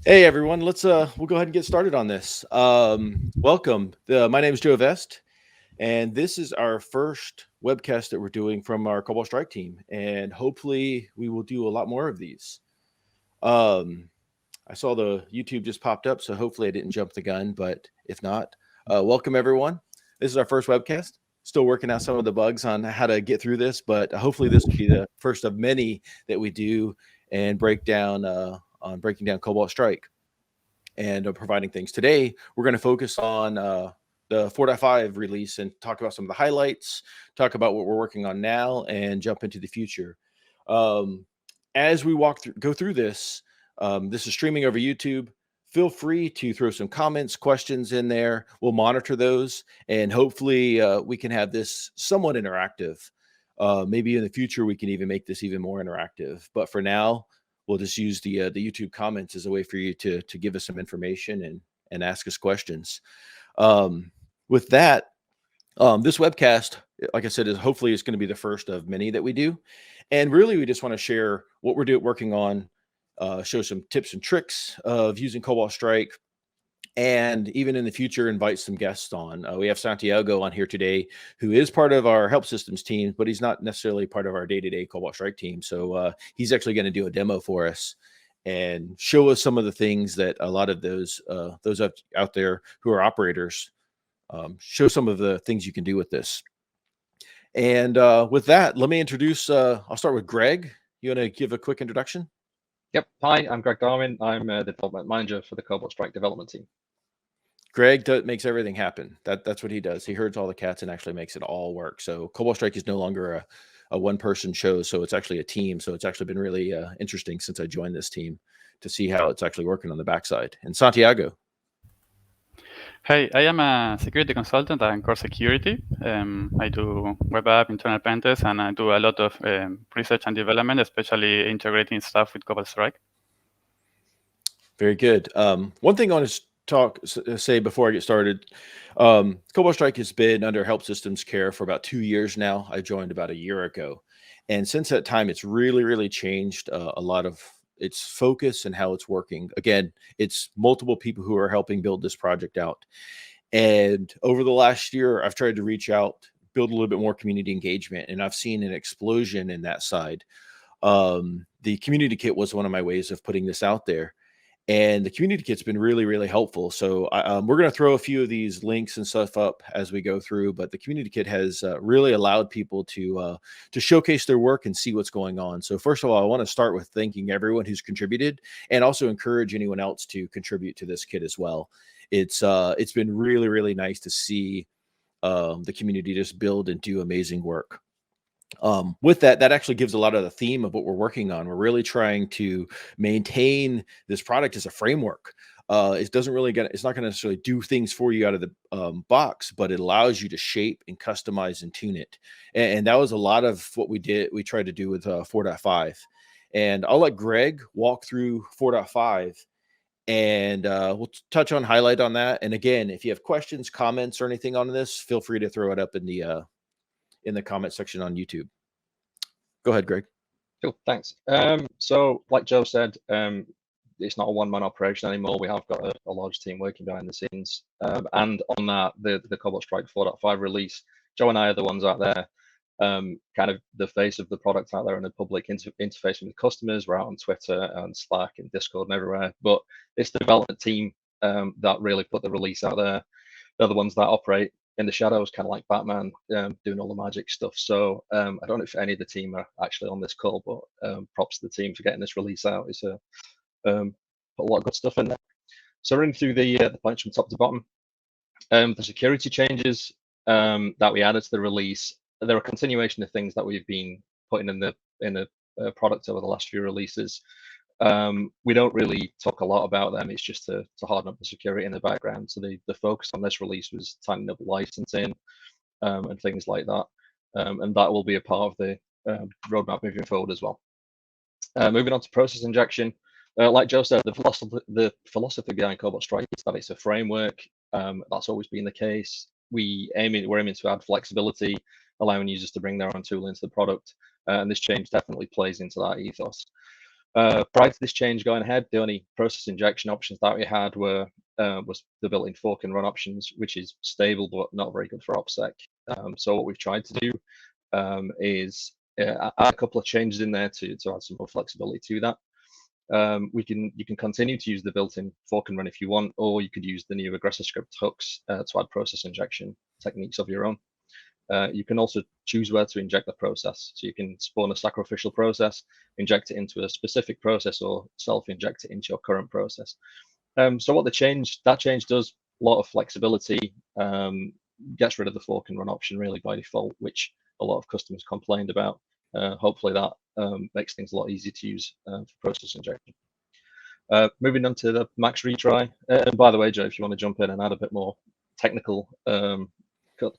Hey everyone, we'll go ahead and get started on this. Welcome. My name is Joe Vest, and this is our first webcast that we're doing from our Cobalt Strike team, and hopefully we will do a lot more of these. Um, I saw the YouTube just popped up, so hopefully I didn't jump the gun, but if not, welcome everyone. This is our first webcast. Still working out some of the bugs on how to get through this, but hopefully this will be the first of many that we do and break down on breaking down Cobalt Strike and providing things. Today, we're going to focus on the 4.5 release and talk about some of the highlights, talk about what we're working on now, and jump into the future. Um, as we go through this, this is streaming over YouTube. Feel free to throw some comments, questions in there. We'll monitor those, and hopefully, we can have this somewhat interactive. Maybe in the future, we can even make this even more interactive. But for now, we'll just use the YouTube comments as a way for you to give us some information and ask us questions. With that, this webcast, like I said, is hopefully it's going to be the first of many that we do, and really we just want to share what we're working on, show some tips and tricks of using Cobalt Strike, and even in the future invite some guests on. We have Santiago on here today, who is part of our help systems team, but he's not necessarily part of our day-to-day Cobalt Strike team. So he's actually going to do a demo for us and show us some of the things that a lot of those out there who are operators, show some of the things you can do with this. And with that, let me introduce. I'll start with Greg. You want to give a quick introduction? Yep. Hi, I'm Greg Darwin. I'm the development manager for the Cobalt Strike development team. Greg makes everything happen. That's what he does. He herds all the cats and actually makes it all work. So Cobalt Strike is no longer a one-person show. So it's actually a team. So it's actually been really interesting since I joined this team to see how it's actually working on the backside. And Santiago. Hey, I am a security consultant at core security. I do web app, internal pen tests, and I do a lot of research and development, especially integrating stuff with Cobalt Strike. Very good. One thing I want to say before I get started, Cobalt Strike has been under Help Systems care for about 2 years now. I joined about a year ago, and since that time, it's really changed a lot of its focus and how it's working. Again, it's multiple people who are helping build this project out, and over the last year, I've tried to reach out, build a little bit more community engagement, and I've seen an explosion in that side. The community kit was one of my ways of putting this out there, and the community kit's been really helpful. So we're going to throw a few of these links and stuff up as we go through, but the community kit has really allowed people to showcase their work and see what's going on. So first of all, I want to start with thanking everyone who's contributed, and also encourage anyone else to contribute to this kit as well. It's been really nice to see the community just build and do amazing work. With that actually gives a lot of the theme of what we're working on. We're really trying to maintain this product as a framework. It doesn't really it's not going to necessarily do things for you out of the box, but it allows you to shape and customize and tune it. And that was a lot of what we tried to do with 4.5. And I'll let Greg walk through 4.5, and we'll touch on highlight on that. And again, if you have questions, comments, or anything on this, feel free to throw it up in the comment section on YouTube. Go ahead, Greg. Cool, thanks. So, like Joe said, it's not a one-man operation anymore. We have got a large team working behind the scenes. And on that, the Cobalt Strike 4.5 release, Joe and I are the ones out there, kind of the face of the product out there in the public, interfacing with customers. We're out on Twitter and Slack and Discord and everywhere. But it's the development team that really put the release out there. They're the ones that operate in the shadows, kind of like Batman, doing all the magic stuff. So I don't know if any of the team are actually on this call, but props to the team for getting this release out. It's put a lot of good stuff in there. So running through the points from top to bottom, the security changes that we added to the release, they're a continuation of things that we've been putting in the product over the last few releases. We don't really talk a lot about them. It's just to harden up the security in the background. So the focus on this release was tightening up licensing and things like that. And that will be a part of the roadmap moving forward as well. Moving on to process injection, like Joe said, the philosophy behind Cobalt Strike is that it's a framework. That's always been the case. We're aiming to add flexibility, allowing users to bring their own tool into the product. And this change definitely plays into that ethos. Prior to this change going ahead, the only process injection options that we had was the built-in fork and run options, which is stable but not very good for OPSEC. So what we've tried to do is add a couple of changes in there to add some more flexibility to that. You can continue to use the built-in fork and run if you want, or you could use the new aggressor script hooks to add process injection techniques of your own. You can also choose where to inject the process. So you can spawn a sacrificial process, inject it into a specific process, or self-inject it into your current process. So what that change does, a lot of flexibility, gets rid of the fork and run option really by default, which a lot of customers complained about. Hopefully that makes things a lot easier to use for process injection. Moving on to the max retry. And by the way, Joe, if you want to jump in and add a bit more technical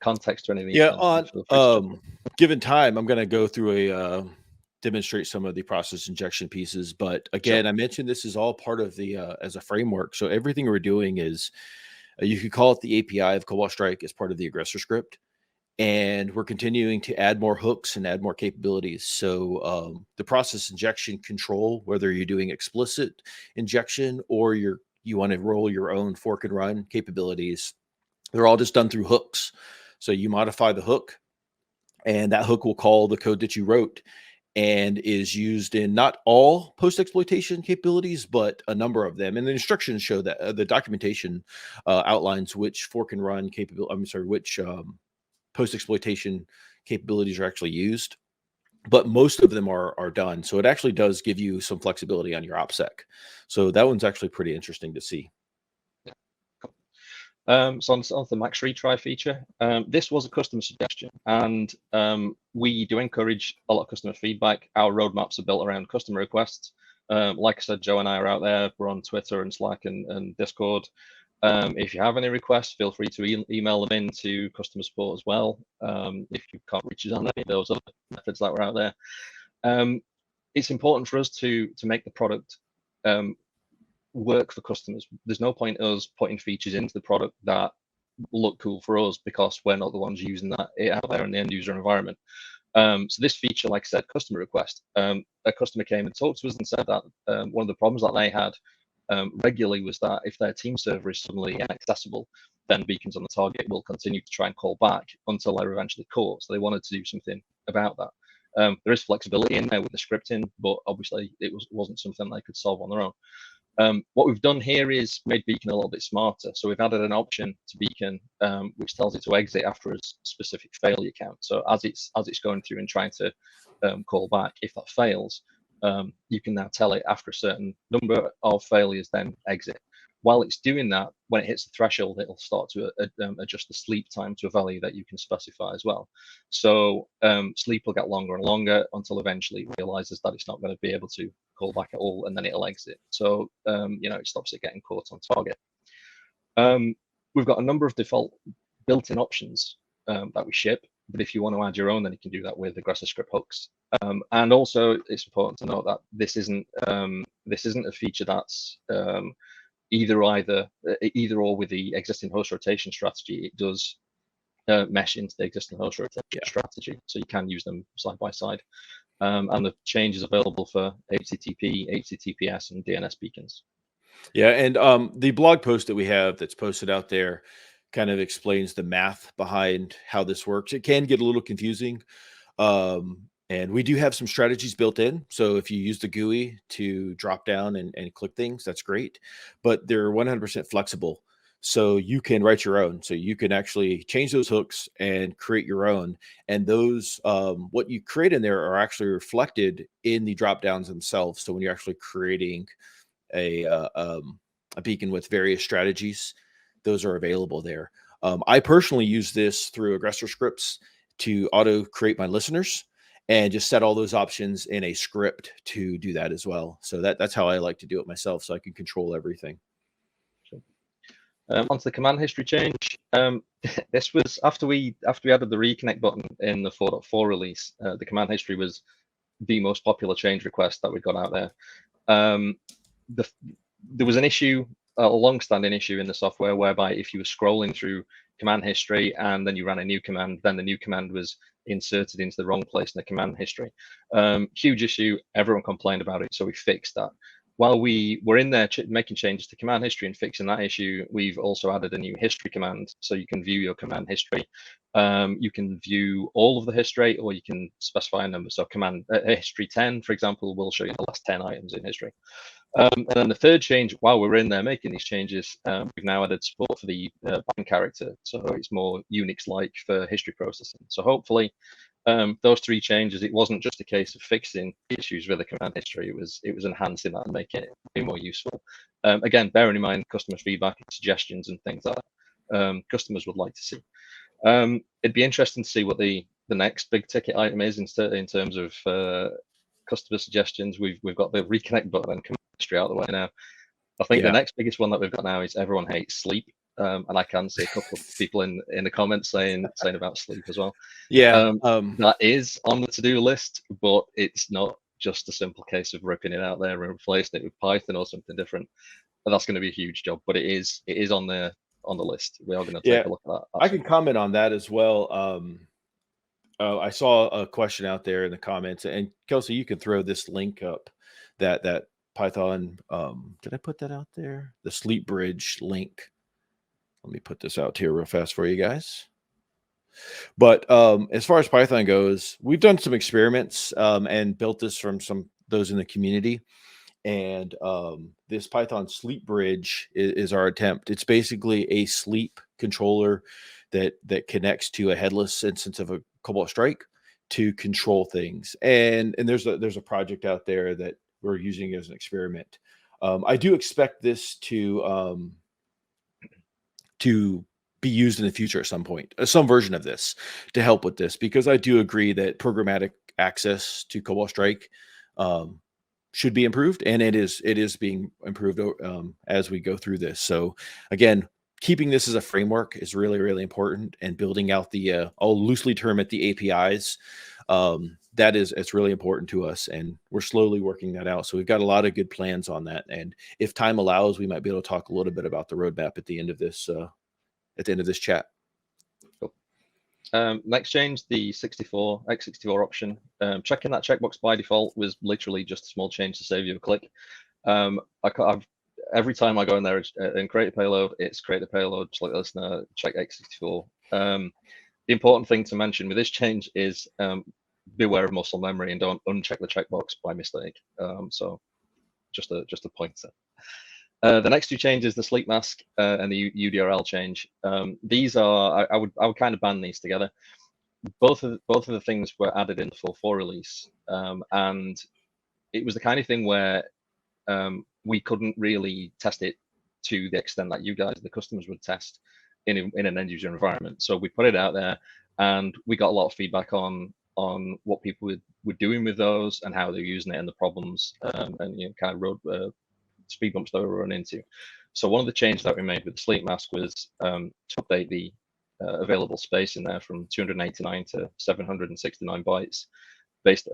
context to anything. Yeah, on given time, I'm going to go through demonstrate some of the process injection pieces. But again, sure. I mentioned this is all part of the as a framework. So everything we're doing is you could call it the API of Cobalt Strike as part of the aggressor script. And we're continuing to add more hooks and add more capabilities. So the process injection control, whether you're doing explicit injection or you want to roll your own fork and run capabilities, they're all just done through hooks. So you modify the hook, and that hook will call the code that you wrote and is used in not all post-exploitation capabilities, but a number of them. And the instructions show that the documentation outlines which fork and run capability, which post-exploitation capabilities are actually used, but most of them are done. So it actually does give you some flexibility on your OPSEC. So that one's actually pretty interesting to see. So on the max retry feature, this was a customer suggestion, and we do encourage a lot of customer feedback. Our roadmaps are built around customer requests. Like I said, Joe and I are out there. We're on Twitter and Slack and Discord. If you have any requests, feel free to email them in to customer support as well. If you can't reach us on any of those other methods that were out there, it's important for us to make the product work for customers. There's no point us putting features into the product that look cool for us because we're not the ones using that out there in the end user environment. So this feature, like I said, customer request. A customer came and talked to us and said that one of the problems that they had regularly was that if their team server is suddenly inaccessible, then beacons on the target will continue to try and call back until they're eventually caught. So they wanted to do something about that. There is flexibility in there with the scripting, but obviously it wasn't something they could solve on their own. What we've done here is made Beacon a little bit smarter. So we've added an option to Beacon, which tells it to exit after a specific failure count. So as it's going through and trying to call back, if that fails, you can now tell it after a certain number of failures, then exit. While it's doing that, when it hits the threshold, it'll start to adjust the sleep time to a value that you can specify as well. So sleep will get longer and longer until eventually it realizes that it's not going to be able to call back at all, and then it'll exit. So it stops it getting caught on target. We've got a number of default built-in options that we ship, but if you want to add your own, then you can do that with aggressor script hooks. And also, it's important to note that this isn't a feature that's either or with the existing host rotation strategy. It does mesh into the existing host rotation strategy, so you can use them side by side. And the change is available for HTTP, HTTPS, and DNS beacons. Yeah, and the blog post that we have that's posted out there kind of explains the math behind how this works. It can get a little confusing. And we do have some strategies built in. So if you use the GUI to drop down and click things, that's great. But they're 100% flexible. So you can write your own. So you can actually change those hooks and create your own. And those, what you create in there are actually reflected in the drop downs themselves. So when you're actually creating a beacon with various strategies, those are available there. I personally use this through aggressor scripts to auto create my listeners and just set all those options in a script to do that as well. So that's how I like to do it myself, so I can control everything. Onto the command history change. This was after we added the reconnect button in the 4.4 release. The command history was the most popular change request that we got out there. There was an issue, a long-standing issue in the software, whereby if you were scrolling through command history, and then you ran a new command, then the new command was inserted into the wrong place in the command history. Huge issue, everyone complained about it, so we fixed that. While we were in there making changes to command history and fixing that issue, we've also added a new history command, so you can view your command history. You can view all of the history, or you can specify a number. So command history 10, for example, will show you the last 10 items in history. And then the third change, while we're in there making these changes, we've now added support for the bind character, so it's more Unix-like for history processing. So hopefully, those three changes, it wasn't just a case of fixing issues with the command history, it was enhancing that and making it be more useful. Again, bearing in mind customers' feedback and suggestions and things like that, customers would like to see. It'd be interesting to see what the next big ticket item is in terms of customer suggestions. We've got the reconnect button and command history out of the way now. I think the next biggest one that we've got now is everyone hates sleep. And I can see a couple of people in the comments saying about sleep as well. Yeah, that is on the to-do list, but it's not just a simple case of ripping it out there and replacing it with Python or something different. But that's going to be a huge job. But it is on the list. We are going to take a look at that. I can comment on that as well. I saw a question out there in the comments, and Kelsey, you can throw this link up. That Python. Did I put that out there? The Sleep Bridge link. Let me put this out here real fast for you guys. But as far as Python goes, we've done some experiments and built this from those in the community. And this Python Sleep Bridge is our attempt. It's basically a sleep controller that connects to a headless instance of a Cobalt Strike to control things. And there's a project out there that we're using as an experiment. I do expect this to be used in the future at some point, some version of this to help with this, because I do agree that programmatic access to Cobalt Strike should be improved, and it is being improved as we go through this. So again, keeping this as a framework is really, really important, and building out the I'll loosely term it the APIs. It's really important to us, and we're slowly working that out. So we've got a lot of good plans on that, and if time allows, we might be able to talk a little bit about the roadmap at the end of this chat. Cool. Next change, the x64 option. Checking that checkbox by default was literally just a small change to save you a click. Every time I go in there and create a payload, it's create a payload, just like listener, check x64. The important thing to mention with this change is beware of muscle memory and don't uncheck the checkbox by mistake. So just a pointer. The next two changes, the sleep mask and the UDRL change. These are I would kind of band these together. Both of the things were added in the 4.4 release, and it was the kind of thing where we couldn't really test it to the extent that you guys, the customers, would test in an end user environment. So we put it out there, and we got a lot of feedback on what people were doing with those and how they're using it and the problems and kind of road speed bumps that we run into. So one of the changes that we made with the sleep mask was to update the available space in there from 289 to 769 bytes, based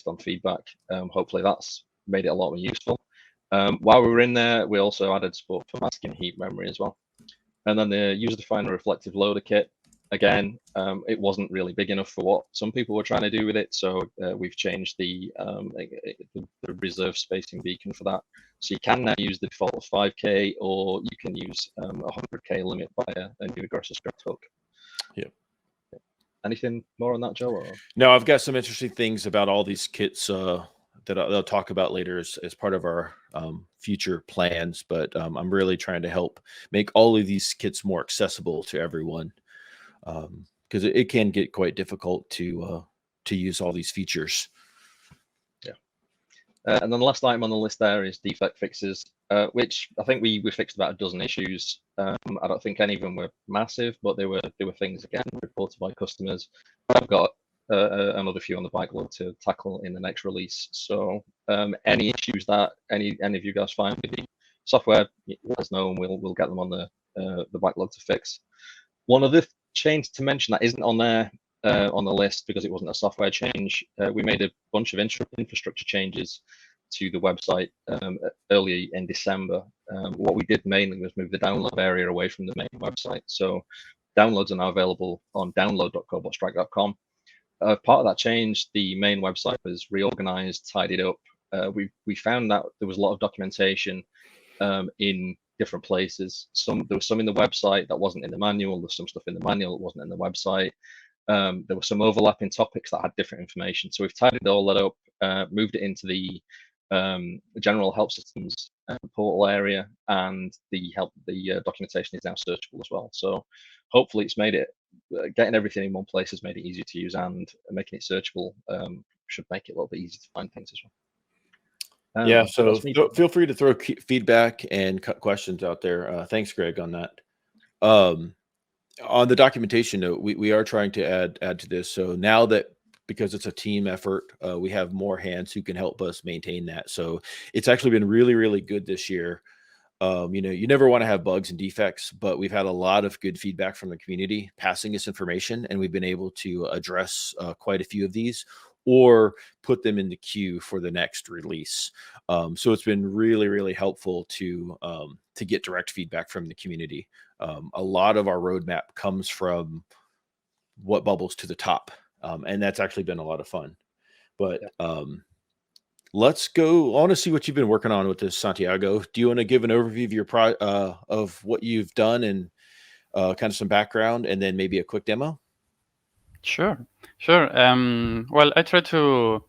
on feedback. Hopefully that's made it a lot more useful. While we were in there, we also added support for masking heap memory as well. And then the user-defined reflective loader kit, again, it wasn't really big enough for what some people were trying to do with it. So we've changed the reserve spacing beacon for that. So you can now use the default of 5K, or you can use a 100K limit via a new aggressor script hook. Yeah. Anything more on that, Joe? Or? No, I've got some interesting things about all these kits that I'll talk about later as part of our future plans. But I'm really trying to help make all of these kits more accessible to everyone, because it can get quite difficult to use all these features. Yeah. And then the last item on the list there is defect fixes, which I think we fixed about a dozen issues. I don't think any of them were massive, but there were things, again, reported by customers. I've got another few on the backlog to tackle in the next release. So any issues that any of you guys find with the software, let us know, and we'll get them on the backlog to fix. One other change to mention that isn't on there on the list because it wasn't a software change. We made a bunch of infrastructure changes to the website early in December. What we did mainly was move the download area away from the main website. So downloads are now available on download.cobaltstrike.com. Part of that change, the main website was reorganized, tidied up. We found that there was a lot of documentation in different places. There was some in the website that wasn't in the manual. There's some stuff in the manual that wasn't in the website. There were some overlapping topics that had different information. So we've tidied all that up, moved it into the general help systems portal area, and the documentation is now searchable as well. So hopefully it's made it, getting everything in one place has made it easier to use, and making it searchable should make it a little bit easier to find things as well. Yeah, so feel free to throw feedback and questions out there. Thanks, Greg, on that. On the documentation note, we are trying to add to this. So now that, because it's a team effort, we have more hands who can help us maintain that. So it's actually been really, really good this year. You never want to have bugs and defects, but we've had a lot of good feedback from the community passing us information, and we've been able to address quite a few of these or put them in the queue for the next release. So it's been really, really helpful to get direct feedback from the community. A lot of our roadmap comes from what bubbles to the top, and that's actually been a lot of fun. But let's go. I want to see what you've been working on with this, Santiago. Do you want to give an overview of your of what you've done and kind of some background, and then maybe a quick demo? Sure. Well, I try to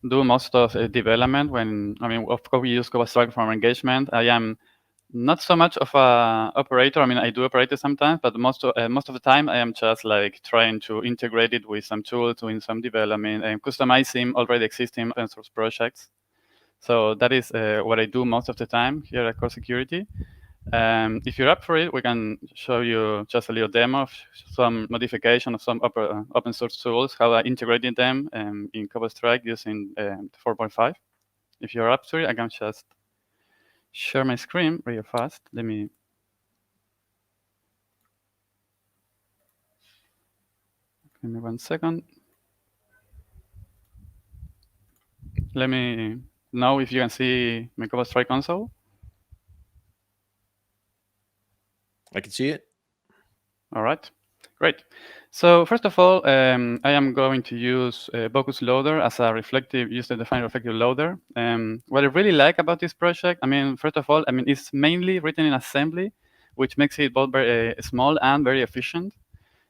do most of development of course, we use Cobalt Strike for our engagement. I am not so much of a operator. I do operate it sometimes, but most of the time I am just like trying to integrate it with some tools, doing some development and customizing already existing open source projects. So that is what I do most of the time here at Core Security. If you're up for it, we can show you just a little demo of some modification of some open source tools, how I integrated them in Cobalt Strike using 4.5. If you're up for it, I can just share my screen real fast. Give me 1 second. Let me know if you can see my Cobalt Strike console. I can see it. All right, great. So first of all, I am going to use Focus Loader as a user-defined reflective loader. What I really like about this project, first of all, it's mainly written in assembly, which makes it both very small and very efficient.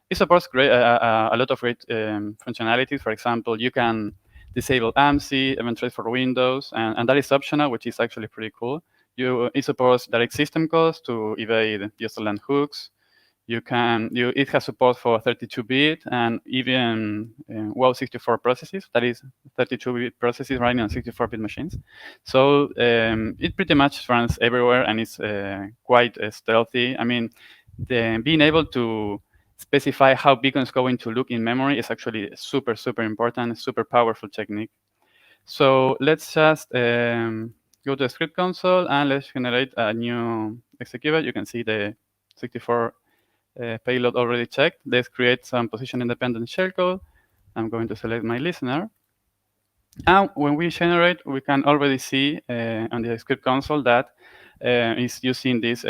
It supports a lot of great functionalities. For example, you can disable AMSI, event trace for Windows, and that is optional, which is actually pretty cool. It supports direct system calls to evade userland hooks. It has support for 32-bit and even WoW64 processes. That is 32-bit processes running on 64-bit machines. So it pretty much runs everywhere, and it's quite stealthy. Being able to specify how beacon is going to look in memory is actually super, super important, super powerful technique. So let's just go to the script console and let's generate a new executable. You can see the 64 payload already checked. Let's create some position-independent shellcode. I'm going to select my listener. And when we generate, we can already see on the script console that is using this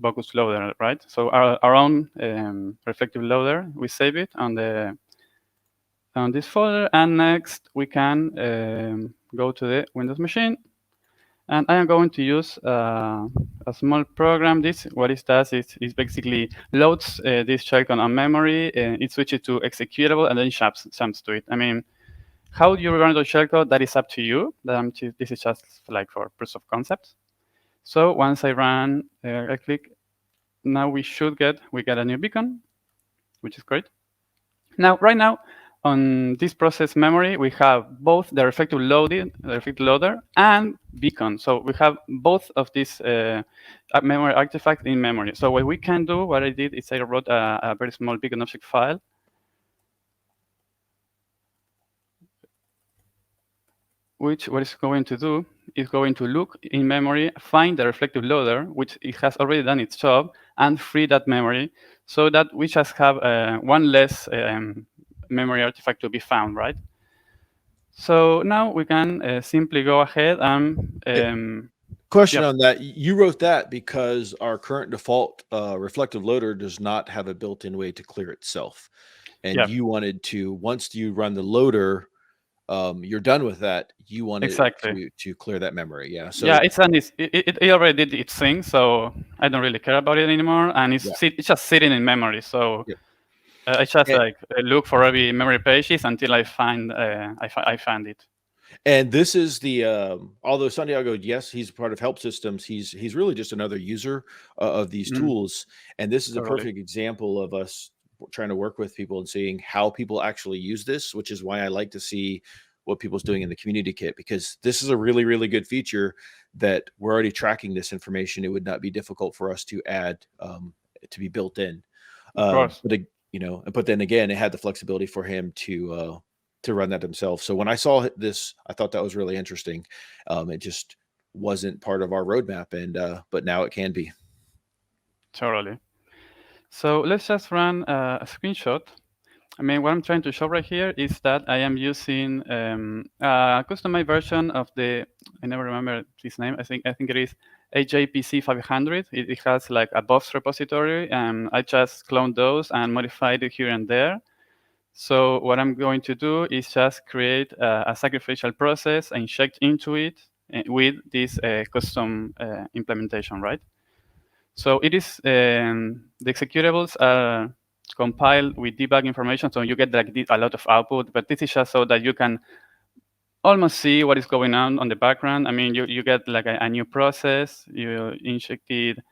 Focus loader, right? So our own reflective loader, we save it on this folder, and next we can go to the Windows machine, and I am going to use a small program. What it does is basically loads this shellcode on memory, it switches to executable, and then jumps to it. How you run the shellcode, that is up to you. This is just like for proof of concept. So once I run, I click. Now we get a new beacon, which is great. Right now, on this process memory, we have both the reflective loader, and beacon. So we have both of these memory artifacts in memory. So what we can do, what I did is I wrote a very small beacon object file. Which what it's going to do is going to look in memory, find the reflective loader, which it has already done its job, and free that memory so that we just have one less memory artifact to be found, right? So now we can simply go ahead and Question Yeah, on that. You wrote that because our current default reflective loader does not have a built-in way to clear itself. And yeah, you wanted to, once you run the loader, you're done with that. You wanted exactly. to clear that memory. Yeah. Yeah, So it already did its thing, so I don't really care about it anymore, and yeah. it's just sitting in memory. So Yep. I just And, like look for every memory pages until I find I find it. and this is the although Santiago, yes, he's part of help systems. He's really just another user of these Mm, tools, and this is a totally. perfect example of us trying to work with people and seeing how people actually use this, which is why I like to see what people's doing in the community kit, because this is a really, really good feature that we're already tracking this information. It would not be difficult for us to add to be built in. Of course. But then again, it had the flexibility for him to run that himself. So when I saw this, I thought that was really interesting. It just wasn't part of our roadmap, and but now it can be. Totally. So let's just run a screenshot. I mean, what I'm trying to show right here is that I am using a customized version of I never remember this name. I think it is AJPC 500. It has like a buffs repository, and I just cloned those and modified it here and there. So what I'm going to do is just create a sacrificial process and inject into it with this custom implementation, right? So it is the executables are compiled with debug information, so you get like a lot of output. But this is just so that you can almost see what is going on the background. I mean, you get like a new process. You injected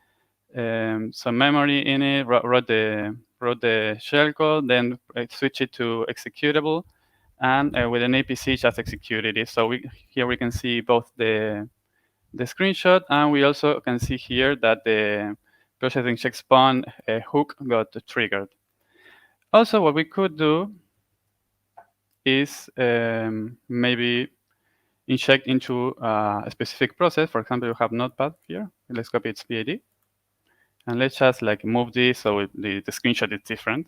some memory in it, wrote the shellcode, then switch it to executable, and with an APC just executed it. So here we can see both the screenshot, and we also can see here that the processing check spawn hook got triggered. Also, what we could do is maybe inject into a specific process. For example, you have Notepad here. Let's copy its PID. And let's just like move this so the screenshot is different.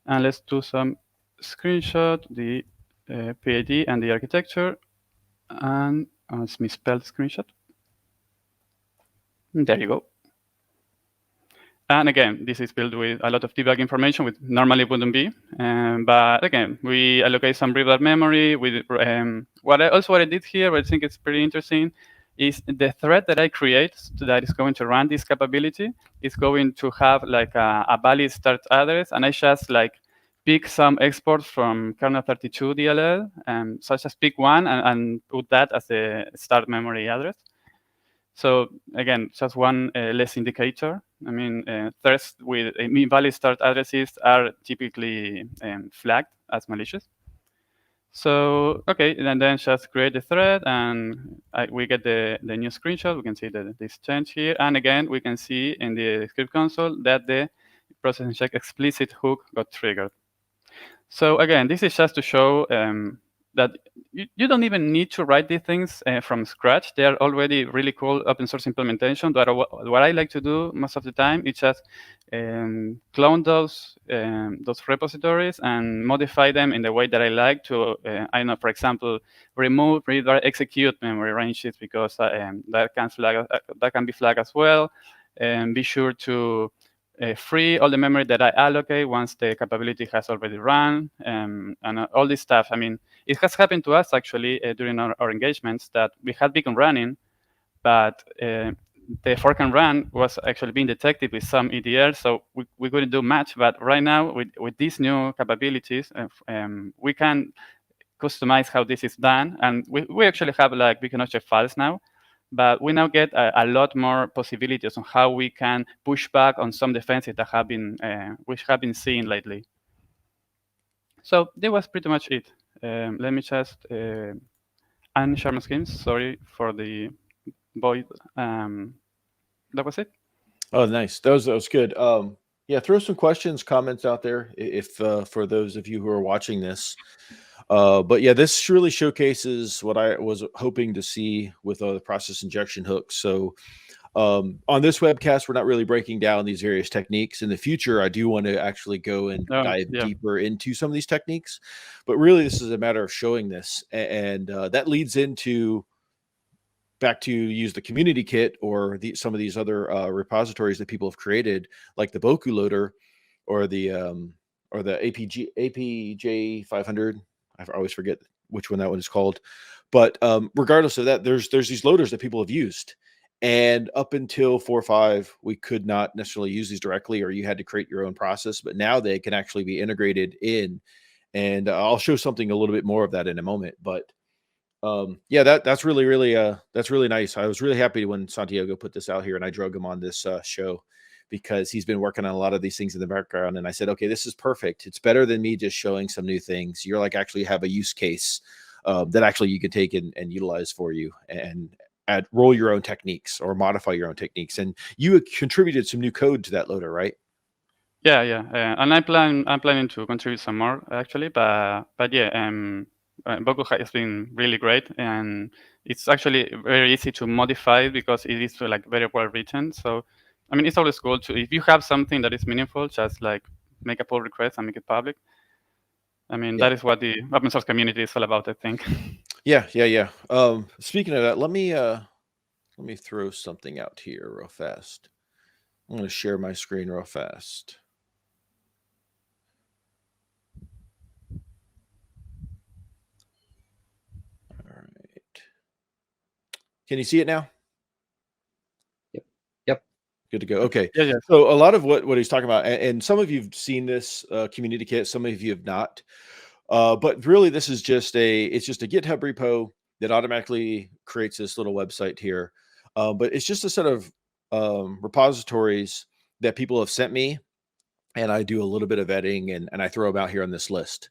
And let's do some screenshot, the PID and the architecture. And it's misspelled screenshot. There you go. And again, this is built with a lot of debug information, which normally wouldn't be. But again, we allocate some read memory. With what I did here, what I think is pretty interesting, is the thread that I create that is going to run this capability is going to have like a valid start address, and I just like pick some exports from kernel 32 DLL, such as pick one and put that as the start memory address. So again, just one less indicator. I mean, threads with invalid start addresses are typically flagged as malicious. So okay, and then just create the thread, and we get the new screenshot. We can see this change here, and again, we can see in the script console that the processing check explicit hook got triggered. So again, this is just to show that you don't even need to write these things from scratch. They are already really cool open source implementation. But what I like to do most of the time is just clone those repositories and modify them in the way that I like to. I don't know, for example, remove read or execute memory ranges because that can be flagged as well. And be sure to free all the memory that I allocate once the capability has already run, and all this stuff. I mean, it has happened to us actually during our engagements that we had beacon running, but the fork and run was actually being detected with some EDR, so we couldn't do much. But right now, with these new capabilities, we can customize how this is done, and we actually have like beacon object files now. But we now get a lot more possibilities on how we can push back on some defenses that have been which have been seen lately. So that was pretty much it. Let me just unshare my screen. Sorry for the void. That was it. Oh, nice. That was good. Yeah, throw some questions, comments out there if for those of you who are watching this. But yeah, this really showcases what I was hoping to see with the process injection hooks. So on this webcast, we're not really breaking down these various techniques. In the future, I do want to actually go and dive deeper into some of these techniques. But really, this is a matter of showing this. And that leads into back to use the community kit or some of these other repositories that people have created, like the Boku loader or the APJ 500. I always forget which one that one is called. But regardless of that, there's these loaders that people have used. And up until 4.5, we could not necessarily use these directly, or you had to create your own process. But now they can actually be integrated in. And I'll show something a little bit more of that in a moment. But yeah, that's really that's really nice. I was really happy when Santiago put this out here, and I drug him on this show because he's been working on a lot of these things in the background. And I said, okay, this is perfect. It's better than me just showing some new things. You're like actually have a use case that actually you can take and utilize for you, and roll your own techniques or modify your own techniques. And you contributed some new code to that loader, right? Yeah, and I'm planning to contribute some more actually, but yeah, Boku has been really great, and it's actually very easy to modify because it is like very well written. So, I mean, it's always cool to, if you have something that is meaningful, just like make a pull request and make it public. I mean, that is what the open source community is all about, I think. Yeah. Speaking of that, let me throw something out here real fast. I'm going to share my screen real fast. All right. Can you see it now? Yep. Good to go. Okay. Yeah. So a lot of what he's talking about, and some of you've seen this community kit, some of you have not. But really, this is just it's just a GitHub repo that automatically creates this little website here. But it's just a set of repositories that people have sent me, and I do a little bit of editing and I throw them out here on this list.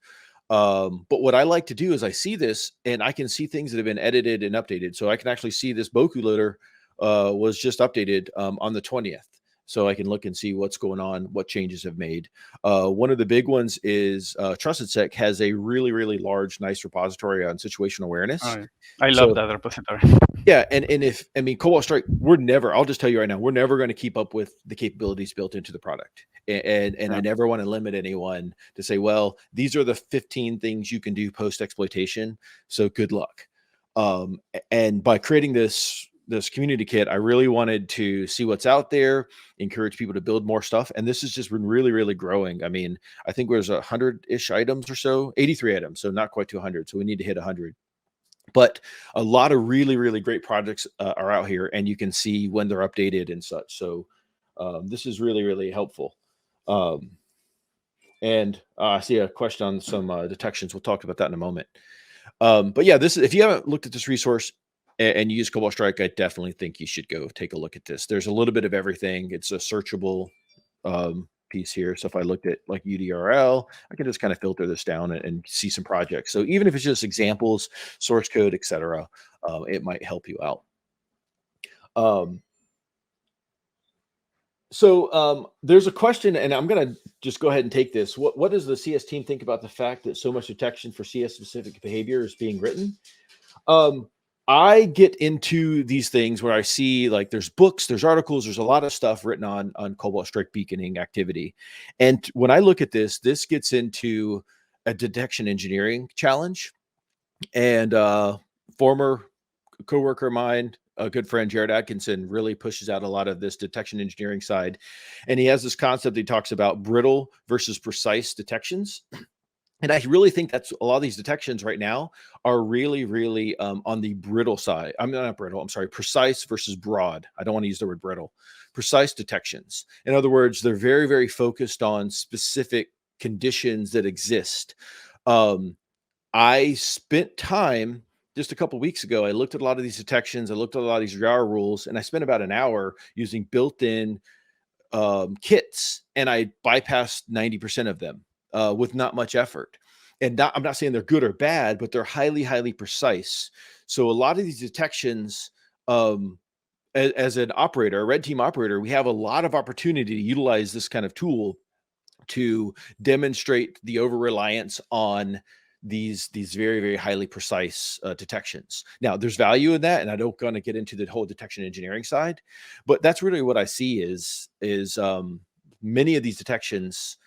But what I like to do is I see this and I can see things that have been edited and updated. So I can actually see this Boku loader was just updated on the 20th. So I can look and see what's going on, what changes have made. One of the big ones is TrustedSec has a really large, nice repository on situational awareness. Oh, yeah. I love that repository. Yeah, and if I mean Cobalt Strike, I'll just tell you right now, we're never going to keep up with the capabilities built into the product. And I never want to limit anyone to say, well, these are the 15 things you can do post exploitation. So good luck. And by creating this community kit, I really wanted to see what's out there, encourage people to build more stuff. And this has just been really growing. I mean, I think there's 100-ish items or so, 83 items. So not quite to 100. So we need to hit 100. But a lot of really great projects are out here, and you can see when they're updated and such. So this is really helpful. And I see a question on some detections. We'll talk about that in a moment. But yeah, if you haven't looked at this resource and you use Cobalt Strike, I definitely think you should go take a look at this. There's a little bit of everything. It's a searchable piece here. So if I looked at like UDRL, I can just kind of filter this down and see some projects. So even if it's just examples, source code, etc., it might help you out. So there's a question, and I'm going to just go ahead and take this. What does the CS team think about the fact that so much detection for CS-specific behavior is being written? I get into these things where I see like there's books, there's articles, there's a lot of stuff written on Cobalt Strike beaconing activity. And when I look at this gets into a detection engineering challenge. And former coworker of mine, a good friend, Jared Atkinson, really pushes out a lot of this detection engineering side. And he has this concept he talks about brittle versus precise detections. And I really think that's a lot of these detections right now are really on the brittle side. I'm not brittle. I'm sorry. Precise versus broad. I don't want to use the word brittle. Precise detections. In other words, they're very focused on specific conditions that exist. I spent time just a couple of weeks ago. I looked at a lot of these detections. I looked at a lot of these JAR rules, and I spent about an hour using built-in kits, and I bypassed 90% of them. With not much effort. And I'm not saying they're good or bad, but they're highly precise. So a lot of these detections, as an operator, a red team operator, we have a lot of opportunity to utilize this kind of tool to demonstrate the over-reliance on these very very precise detections. Now there's value in that, and I don't going to get into the whole detection engineering side, but that's really what I see is many of these detections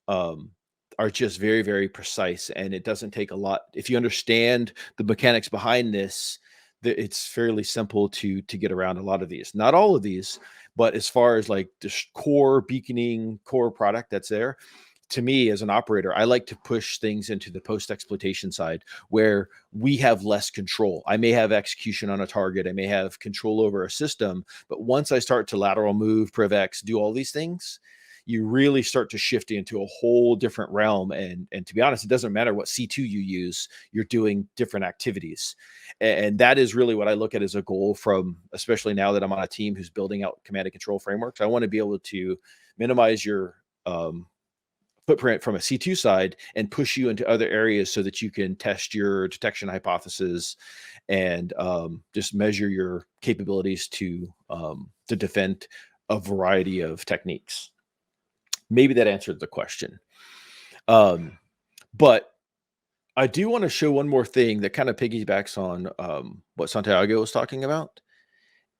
are just very precise, and it doesn't take a lot. If you understand the mechanics behind this, it's fairly simple to get around a lot of these. Not all of these, but as far as like the core beaconing core product that's there, to me as an operator, I like to push things into the post exploitation side where we have less control. I may have execution on a target, I may have control over a system, but once I start to lateral move, PrivX, do all these things, you really start to shift into a whole different realm. And to be honest, it doesn't matter what C2 you use, you're doing different activities. And that is really what I look at as a goal from, especially now that I'm on a team who's building out command and control frameworks. I want to be able to minimize your footprint from a C2 side and push you into other areas so that you can test your detection hypothesis and just measure your capabilities to defend a variety of techniques. Maybe that answered the question. But I do want to show one more thing that kind of piggybacks on what Santiago was talking about.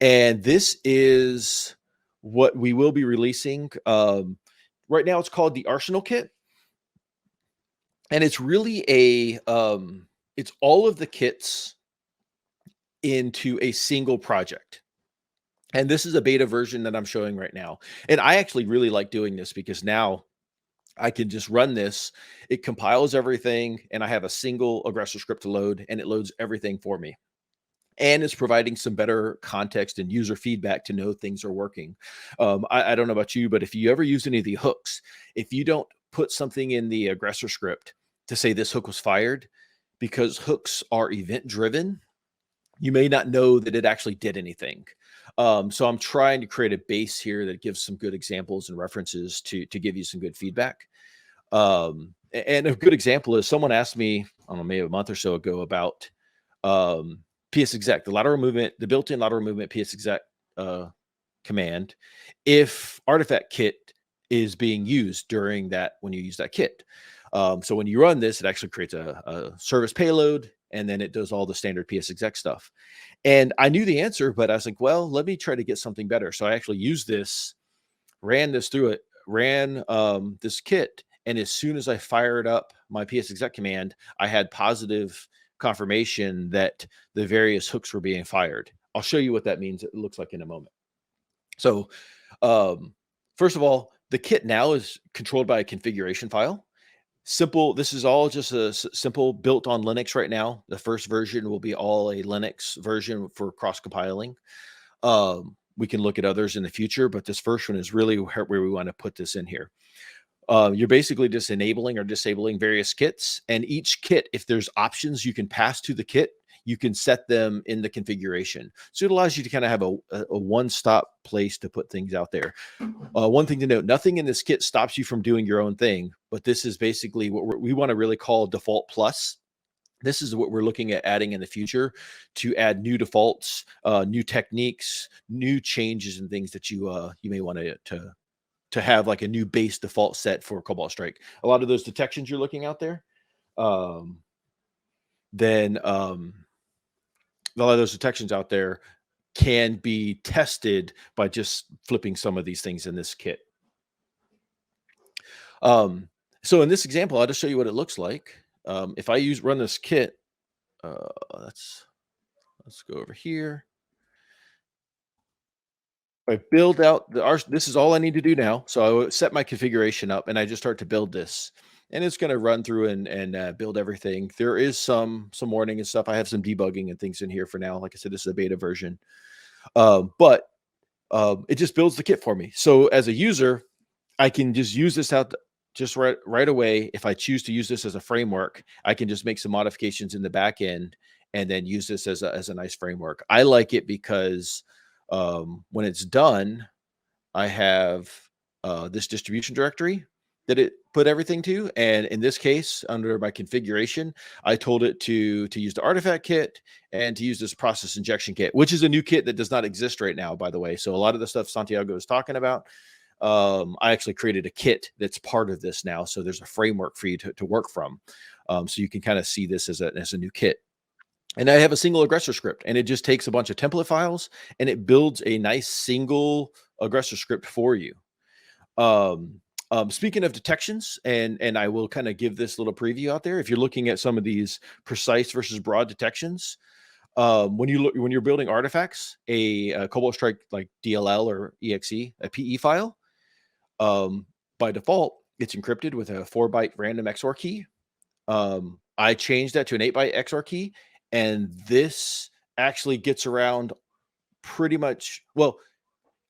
And this is what we will be releasing. Right now it's called the Arsenal Kit. And it's really it's all of the kits into a single project. And this is a beta version that I'm showing right now. And I actually really like doing this because now I can just run this. It compiles everything and I have a single aggressor script to load and it loads everything for me. And it's providing some better context and user feedback to know things are working. I don't know about you, but if you ever use any of the hooks, if you don't put something in the aggressor script to say this hook was fired, because hooks are event driven, you may not know that it actually did anything. So I'm trying to create a base here that gives some good examples and references to give you some good feedback. And a good example is someone asked me, I don't know, maybe a month or so ago about PSExec, the lateral movement, the built-in lateral movement PSExec command, if artifact kit is being used during that, when you use that kit. So when you run this, it actually creates a service payload, and then it does all the standard PSExec stuff. And I knew the answer, but I was like, well, let me try to get something better. So I actually used this, ran this through it, ran this kit. And as soon as I fired up my PSExec command, I had positive confirmation that the various hooks were being fired. I'll show you what that means. It looks like in a moment. So first of all, the kit now is controlled by a configuration file. Simple. This is all just a simple built on Linux right now. The first version will be all a Linux version for cross compiling. We can look at others in the future, but this first one is really where we want to put this in here. You're basically just enabling or disabling various kits, and each kit, if there's options you can pass to the kit, you can set them in the configuration. So it allows you to kind of have a one-stop place to put things out there. One thing to note, nothing in this kit stops you from doing your own thing, but this is basically what we want to really call default plus. This is what we're looking at adding in the future to add new defaults, new techniques, new changes and things that you may want to have like a new base default set for Cobalt Strike. A lot of those detections you're looking out there, then a lot of those detections out there can be tested by just flipping some of these things in this kit. So in this example, I'll just show you what it looks like. If I run this kit, let's go over here. I build out this is all I need to do now. So I set my configuration up and I just start to build this. And it's going to run through and build everything. There is some warning and stuff. I have some debugging and things in here for now. Like I said, this is a beta version. But it just builds the kit for me. So as a user, I can just use this out just right away. If I choose to use this as a framework, I can just make some modifications in the back end and then use this as a nice framework. I like it because when it's done, I have this distribution directory that it put everything to. And in this case, under my configuration, I told it to use the artifact kit and to use this process injection kit, which is a new kit that does not exist right now, by the way. So a lot of the stuff Santiago is talking about, I actually created a kit that's part of this now. So there's a framework for you to work from. So you can kind of see this as a new kit. And I have a single aggressor script, and it just takes a bunch of template files and it builds a nice single aggressor script for you. Speaking of detections, and I will kind of give this little preview out there. If you're looking at some of these precise versus broad detections, when you're building artifacts, a Cobalt Strike like DLL or exe, a PE file, by default, it's encrypted with a 4-byte random XOR key. I changed that to an 8-byte XOR key, and this actually gets around pretty much, well,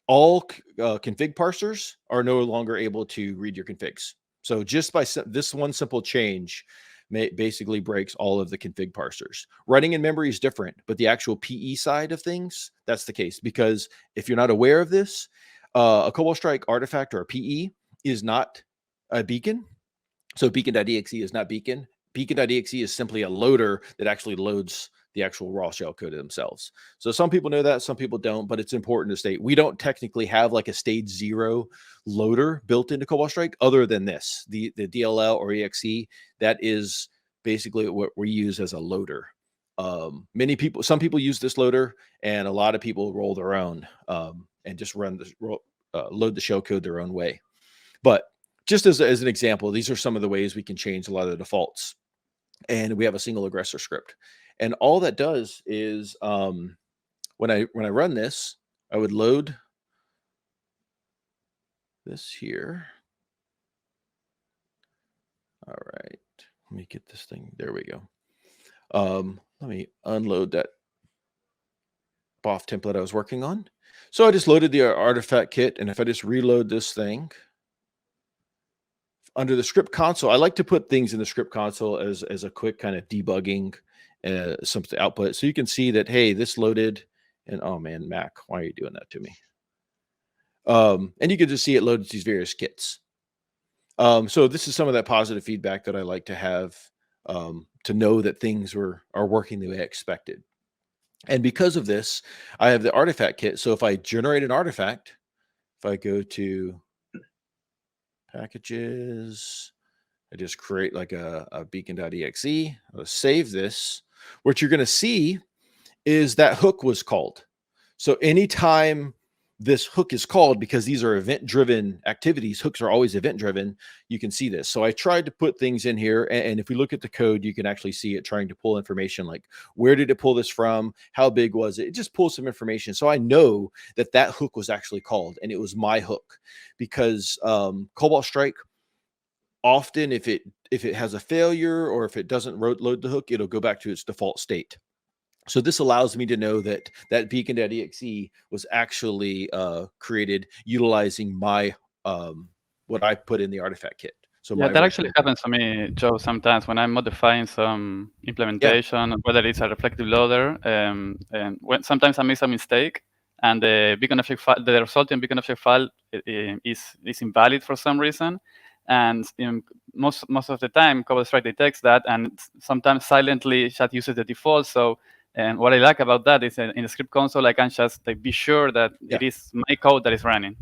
all config parsers are no longer able to read your configs. So just by this one simple change basically breaks all of the config parsers. Running in memory is different, but the actual PE side of things, that's the case. Because if you're not aware of this, a Cobalt Strike artifact or a PE is not a beacon. So beacon.exe is not beacon. Beacon.exe is simply a loader that actually loads the actual raw shell code themselves. So some people know that, some people don't, but it's important to state we don't technically have like a stage 0 loader built into Cobalt Strike other than this, the DLL or exe. That is basically what we use as a loader. Some people use this loader, and a lot of people roll their own and just load the shell code their own way. But just as an example, these are some of the ways we can change a lot of the defaults. And we have a single aggressor script. And all that does is when I run this, I would load this here. All right, let me get this thing. There we go. Let me unload that BOF template I was working on. So I just loaded the artifact kit, and if I just reload this thing under the script console, I like to put things in the script console as a quick kind of debugging something output, so you can see that, hey, this loaded, and oh man, Mac, why are you doing that to me? And you can just see it loaded these various kits. So this is some of that positive feedback that I like to have, to know that things are working the way I expected. And because of this, I have the artifact kit. So if I generate an artifact, if I go to packages, I just create like a beacon.exe, I'll save this. What you're going to see is that hook was called. So anytime this hook is called, because these are event-driven activities, hooks are always event-driven, you can see this. So I tried to put things in here, and if we look at the code, you can actually see it trying to pull information like, where did it pull this from? How big was it? It just pulls some information. So I know that that hook was actually called, and it was my hook, because Cobalt Strike, often if it has a failure or if it doesn't load the hook, it'll go back to its default state. So this allows me to know that beacon.exe was actually created utilizing my what I put in the artifact kit. So yeah, that actually happens to me, Joe, sometimes when I'm modifying some implementation, whether it's a reflective loader, and when sometimes I make a mistake and the beacon object file, the resulting beacon object file is invalid for some reason. And most of the time, Cobalt Strike detects that, and sometimes silently just uses the default. So, and what I like about that is in the script console, I can just be sure that it is my code that is running.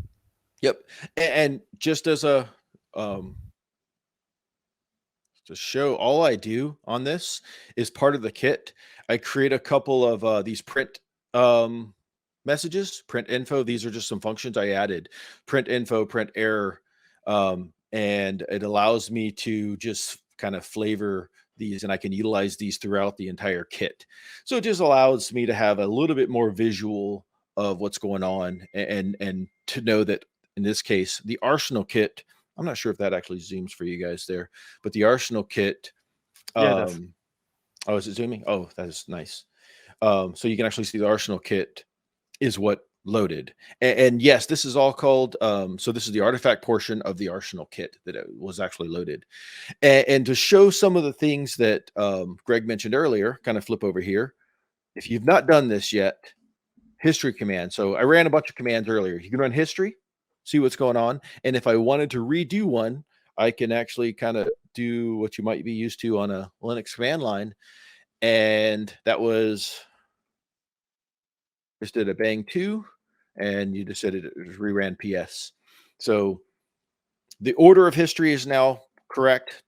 Yep, and just as a to show, all I do on this is part of the kit. I create a couple of these print messages, print info. These are just some functions I added: print info, print error. And it allows me to just kind of flavor these, and I can utilize these throughout the entire kit. So it just allows me to have a little bit more visual of what's going on, and to know that in this case, the Arsenal kit, I'm not sure if that actually zooms for you guys there, but the Arsenal kit, oh, is it zooming? Oh, that is nice. So you can actually see the Arsenal kit is what loaded, and yes, this is all called so this is the artifact portion of the Arsenal kit that it was actually loaded. And to show some of the things that Greg mentioned earlier, kind of flip over here. If you've not done this yet, history command. So I ran a bunch of commands earlier. You can run history, see what's going on, and if I wanted to redo one, I can actually kind of do what you might be used to on a Linux command line, and that was just did a bang 2, and you just said it reran PS. So the order of history is now correct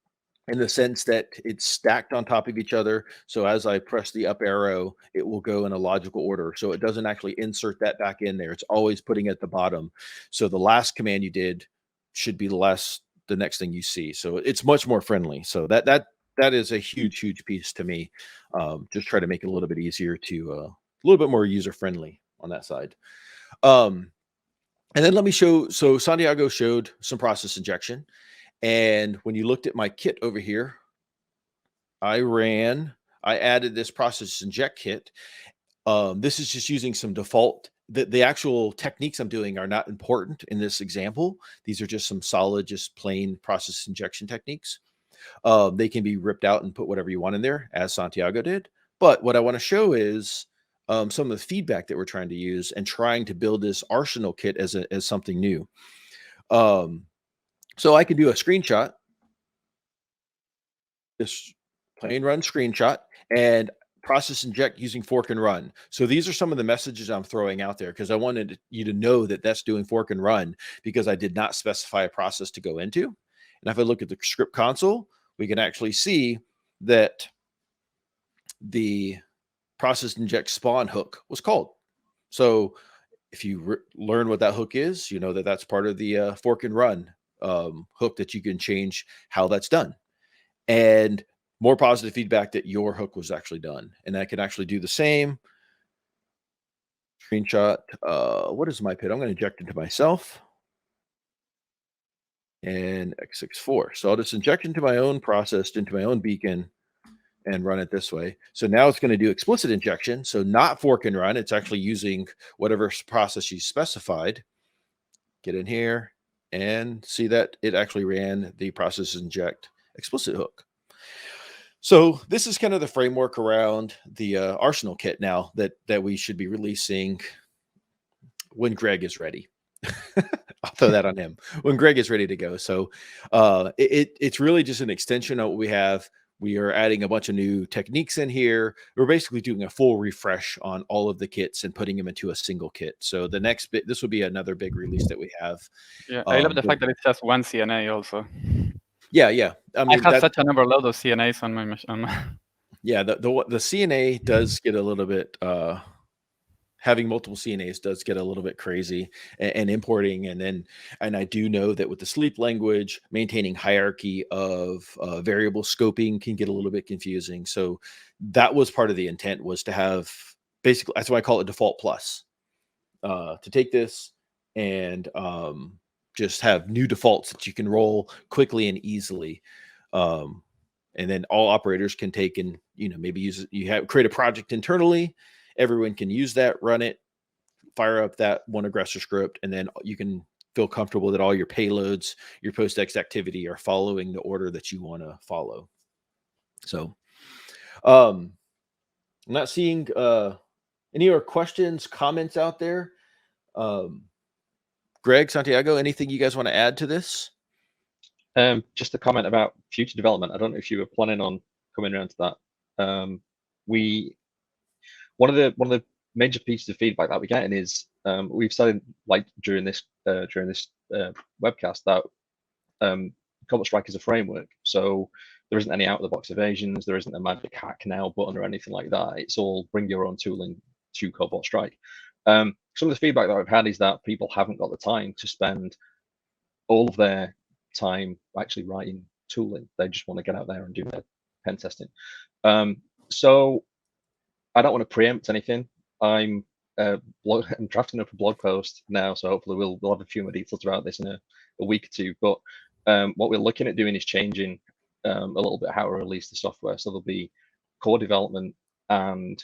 in the sense that it's stacked on top of each other. So as I press the up arrow, it will go in a logical order. So it doesn't actually insert that back in there. It's always putting it at the bottom. So the last command you did should be the next thing you see. So it's much more friendly. So that that is a huge piece to me. Just try to make it a little bit easier to a little bit more user friendly on that side. And then let me show. So Santiago showed some process injection, and when you looked at my kit over here, I added this process inject kit. This is just using some default. The actual techniques I'm doing are not important in this example. These are just some solid, just plain process injection techniques. They can be ripped out and put whatever you want in there, as Santiago did. But what I want to show is some of the feedback that we're trying to use and trying to build this arsenal kit as something new. So I can do a screenshot, this plain run screenshot, and process inject using fork and run. So these are some of the messages I'm throwing out there because I wanted you to know that that's doing fork and run because I did not specify a process to go into. And if I look at the script console, we can actually see that the process inject spawn hook was called. So if you learn what that hook is, you know that that's part of the fork and run hook that you can change how that's done. And more positive feedback that your hook was actually done. And I can actually do the same. Screenshot. What is my pit? I'm going to inject into myself. And x64. So I'll just inject into my own process, into my own beacon, and run it this way. So now it's going to do explicit injection. So not fork and run. It's actually using whatever process you specified. Get in here and see that it actually ran the process inject explicit hook. So this is kind of the framework around the Arsenal kit now that we should be releasing when Greg is ready. I'll throw that on him when Greg is ready to go. So it's really just an extension of what we have. We are adding a bunch of new techniques in here. We're basically doing a full refresh on all of the kits and putting them into a single kit. So the next bit, this will be another big release that we have. Yeah, I love the fact that it's just one CNA also. Yeah. I mean, I have such an overload of CNAs on my machine. Yeah, the CNA does get a little bit having multiple CNAs does get a little bit crazy and importing. And I do know that with the sleep language, maintaining hierarchy of variable scoping can get a little bit confusing. So that was part of the intent, was to have basically, that's why I call it default plus, to take this and just have new defaults that you can roll quickly and easily. And then all operators can take and, maybe use it. You create a project internally. Everyone can use that, run it, fire up that one aggressor script, and then you can feel comfortable that all your payloads, your post-X activity are following the order that you want to follow. So I'm not seeing any other questions, comments out there. Greg, Santiago, anything you guys want to add to this? Just a comment about future development. I don't know if you were planning on coming around to that. One of the major pieces of feedback that we're getting is we've said during this webcast that Cobalt Strike is a framework, so there isn't any out-of-the-box evasions, there isn't a magic hack now button or anything like that. It's all bring your own tooling to Cobalt Strike. Some of the feedback that I've had is that people haven't got the time to spend all of their time actually writing tooling. They just want to get out there and do their pen testing. So I don't want to preempt anything. I'm drafting up a blog post now, so hopefully we'll have a few more details about this in a week or two. But what we're looking at doing is changing a little bit how we release the software. So there'll be core development, and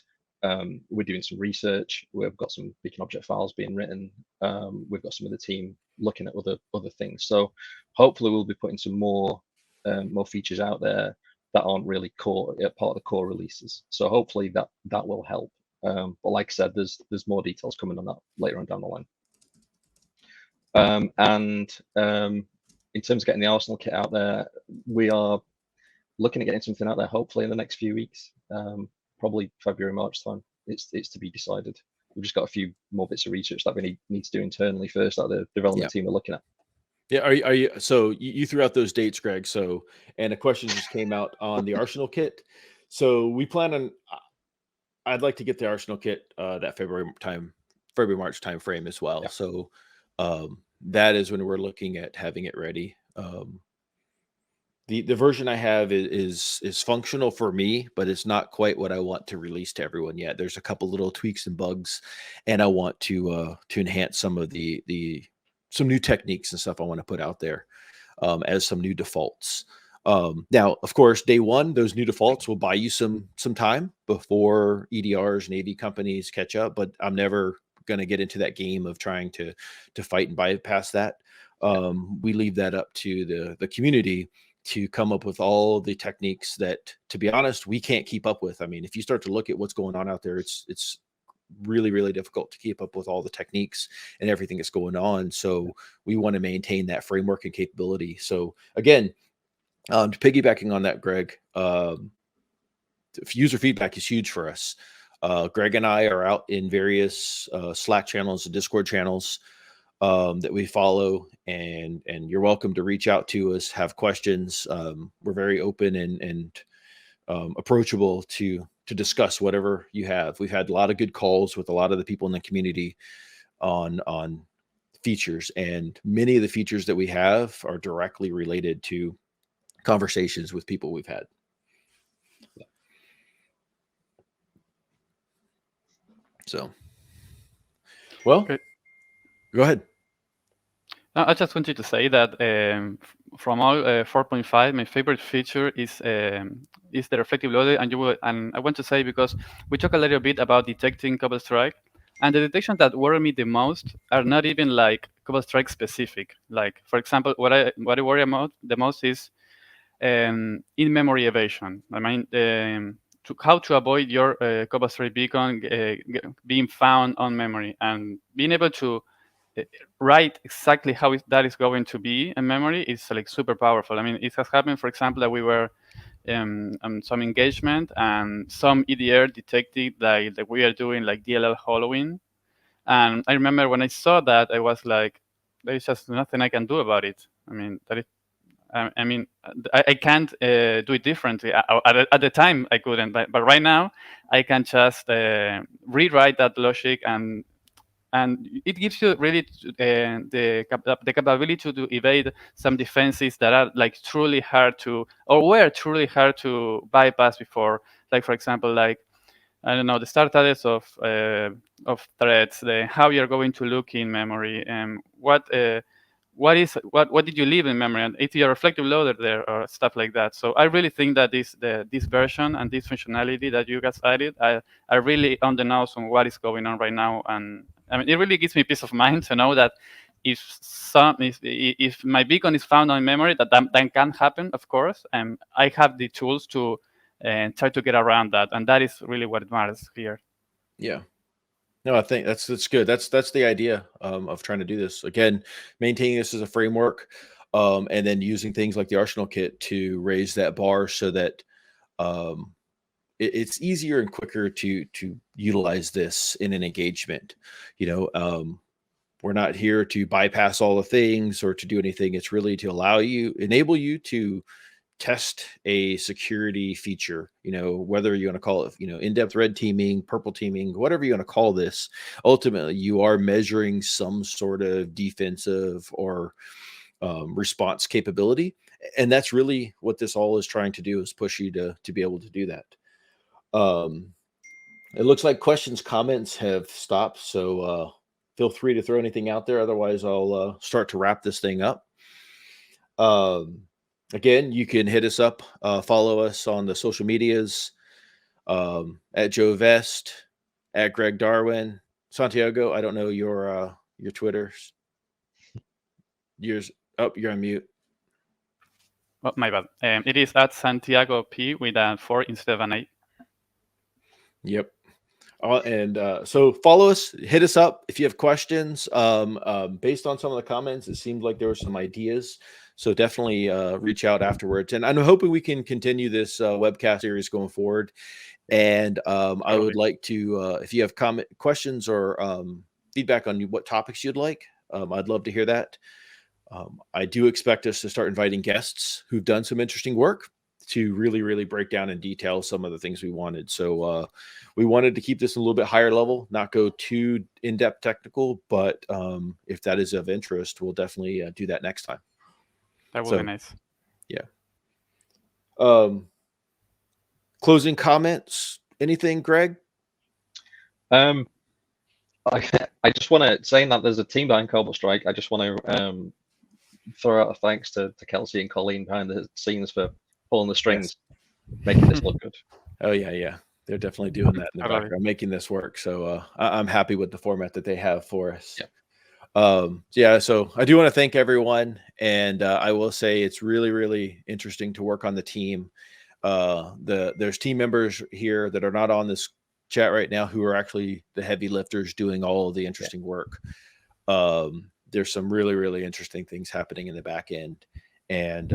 we're doing some research. We've got some beacon object files being written. We've got some of the team looking at other things. So hopefully we'll be putting some more features out there that aren't really core part of the core releases. So hopefully that will help. But like I said, there's more details coming on that later on down the line. In terms of getting the Arsenal kit out there, we are looking at getting something out there hopefully in the next few weeks, probably February, March time. It's to be decided. We've just got a few more bits of research that we need to do internally first that the development team are looking at. Yeah, are you? So you threw out those dates, Greg. So, and a question just came out on the Arsenal kit. So we plan on. I'd like to get the Arsenal kit that February March time frame as well. Yeah. So that is when we're looking at having it ready. the version I have is functional for me, but it's not quite what I want to release to everyone yet. There's a couple little tweaks and bugs, and I want to enhance some of the some new techniques and stuff I want to put out there as some new defaults. Now, of course, day one, those new defaults will buy you some time before EDRs and AV companies catch up. But I'm never going to get into that game of trying to fight and bypass that. We leave that up to the community to come up with all the techniques that, to be honest, we can't keep up with. I mean, if you start to look at what's going on out there, it's really difficult to keep up with all the techniques and everything that's going on. So we want to maintain that framework and capability. So again, piggybacking on that, Greg, user feedback is huge for us. Greg and I are out in various Slack channels and Discord channels that we follow, and you're welcome to reach out to us, have questions. We're very open and approachable to discuss whatever you have. We've had a lot of good calls with a lot of the people in the community on features, and many of the features that we have are directly related to conversations with people we've had. So, well, Great. Go ahead. I just wanted to say that from all 4.5, my favorite feature is the reflective loader, and I want to say, because we talk a little bit about detecting Cobalt Strike, and the detections that worry me the most are not even like Cobalt Strike specific. Like, for example, what I worry about the most is in-memory evasion. I mean, how to avoid your Cobalt Strike beacon being found on memory, and being able to write exactly how that is going to be in memory is like super powerful. I mean, it has happened, for example, that we were on some engagement and some EDR detected that we are doing like DLL hollowing. And I remember when I saw that, I was like, there's just nothing I can do about it. I mean, I can't do it differently. At the time, I couldn't, but right now, I can just rewrite that logic, and it gives you really the capability to evade some defenses that are like truly hard to, or were truly hard to bypass before. Like, for example, like, I don't know, the start address of threads, how you're going to look in memory, and what did you leave in memory, and if you're reflective loader there or stuff like that. So I really think that this version and this functionality that you guys added are really on the nose on what is going on right now. And I mean, it really gives me peace of mind to know that if my beacon is found on memory, that can happen, of course, and I have the tools to try to get around that, and that is really what matters here. Yeah. No, I think that's good. That's the idea of trying to do this. Again, maintaining this as a framework, and then using things like the Arsenal kit to raise that bar so that it's easier and quicker to utilize this in an engagement. You know, we're not here to bypass all the things or to do anything. It's really to enable you to test a security feature, you know, whether you want to call it, you know, in-depth red teaming, purple teaming, whatever you want to call this. Ultimately, you are measuring some sort of defensive or response capability. And that's really what this all is trying to do, is push you to be able to do that. It looks like questions, comments have stopped. So feel free to throw anything out there. Otherwise, I'll start to wrap this thing up. Again, you can hit us up, follow us on the social medias, at Joe Vest, at Greg Darwin. Santiago, I don't know your Twitters. Yours, you're on mute. Oh, my bad. It is at Santiago P with a 4 instead of an 8. Yep. And so follow us, hit us up if you have questions. Based on some of the comments, it seemed like there were some ideas. So definitely reach out afterwards. And I'm hoping we can continue this webcast series going forward. And I would like to, if you have questions or feedback on what topics you'd like, I'd love to hear that. I do expect us to start inviting guests who've done some interesting work to really break down in detail some of the things we wanted. So we wanted to keep this a little bit higher level, not go too in-depth technical, but if that is of interest, we'll definitely do that next time. That would be nice. Yeah. Closing comments? Anything, Greg? I just want to, saying that there's a team behind Cobalt Strike, I just want to throw out a thanks to Kelsey and Colleen behind the scenes for pulling the strings, making this look good. Oh yeah. They're definitely doing that in the background, making this work. So I'm happy with the format that they have for us. So I do want to thank everyone, and I will say it's really, really interesting to work on the team. There's team members here that are not on this chat right now who are actually the heavy lifters doing all of the interesting work. There's some really, really interesting things happening in the back end, and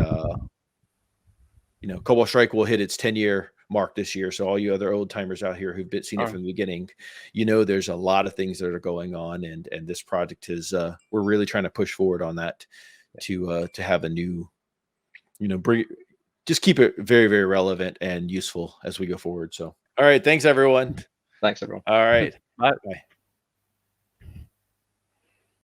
Cobalt Strike will hit its 10-year mark this year. So all you other old timers out here who've seen it from the beginning, there's a lot of things that are going on, and this project is we're really trying to push forward on that to have a new, just keep it very, very relevant and useful as we go forward. So, all right, thanks everyone. Thanks everyone. All right, Bye. Bye.